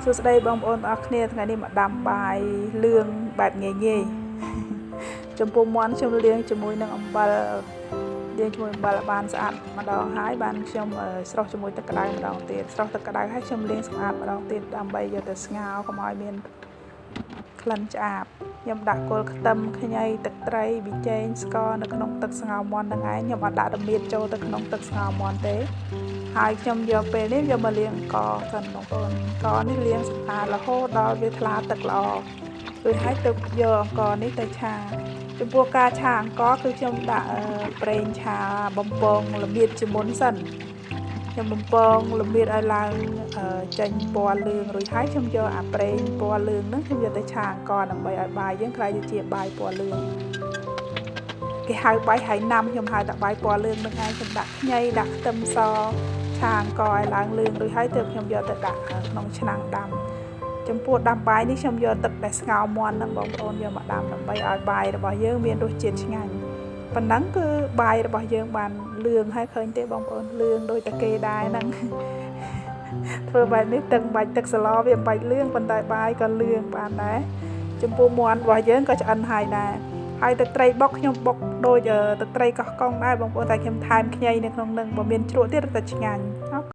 សួស្តីបងប្អូនទាំងអស់គ្នាថ្ងៃនេះមកដាំបាយលឿងបែបងាយចំពោះមាន់ខ្ញុំលាងជាមួយនឹងអំបិលឲ្យបានស្អាតម្ដងហើយបានខ្ញុំស្រុះជាមួយទឹកក្តៅម្ដងទៀតស្រុះទឹកក្តៅហើយខ្ញុំលាងសម្អាតម្ដងទៀតដើម្បីយកទៅស្ងោរកុំឲ្យមានក្លិនឆ្អាបខ្ញុំដាក់គល់ខ្ទឹមខ្ញីទឹកត្រីប៊ីចេងស្ករនៅក្នុងទឹកស្ងោរមាន់នឹងឯងខ្ញុំអត់ដាក់រមៀតចូលទៅក្នុងទឹកស្ងោរមាន់ទេហើយខ្ញុំយកពេលនេះយកមកលាងអង្ករសិនបងប្អូនអង្ករនេះលាងសម្អាតរហូតដល់វាថ្លាទឹកល្អរួចហើយទើបយកអង្ករនេះទៅឆាចំពោះការឆាអង្ករគឺខ្ញុំដាក់ប្រេងឆាបំពងល្មៀតជាមុនសិនខ្ញុំបំពងល្មៀតឲ្យឡើងចេញពណ៌លឿងរួចហើយខ្ញុំយកអាប្រេងពណ៌លឿងហ្នឹងខ្ញុំយកទៅឆាអង្ករដើម្បីឲ្យបាយយើងក្លាយទៅជាបាយពណ៌លឿងគេហៅបាយហើយណាំខ្ញុំហៅតែបាយពណ៌លឿងនឹងឯងខ្ញុំដាក់ខ្ញីដាក់ខ្ទឹមសឆាអង្ករឲ្យឡើងលឿងរួចហើយទើបខ្ញុំយកទៅដាក់ក្នុងឆ្នាំងដាំចំពោះដាំបាយនេះខ្ញុំយកទឹកដែលស្ងោរមាន់ហ្នឹងបងប្អូនយកមកដាំដើម្បីឲ្យបាយរបស់យើងមានរសជាតិឆ្ងាញ់ប៉ុណ្ណឹងគឺបាយរបស់យើងបានលឿងហើយឃើញទេបងប្អូនលឿងដូចតែគេដែរហ្នឹងធ្វើបែបនេះទឹកបាច់ទឹកសឡវាមិនបាច់លឿងប៉ុន្តែបាយក៏លឿងបានដែរចំពោះមាន់របស់យើងក៏ឆ្អិនហើយដែរហើយទឹកត្រីបុកខ្ញុំបុកដូចទឹកត្រីកោះកុងដែរបងប្អូនតែខ្ញុំថែមខ្ញីនៅក្នុងនឹងបើមានជ្រក់ទៀតទៅឆ្ងាញ់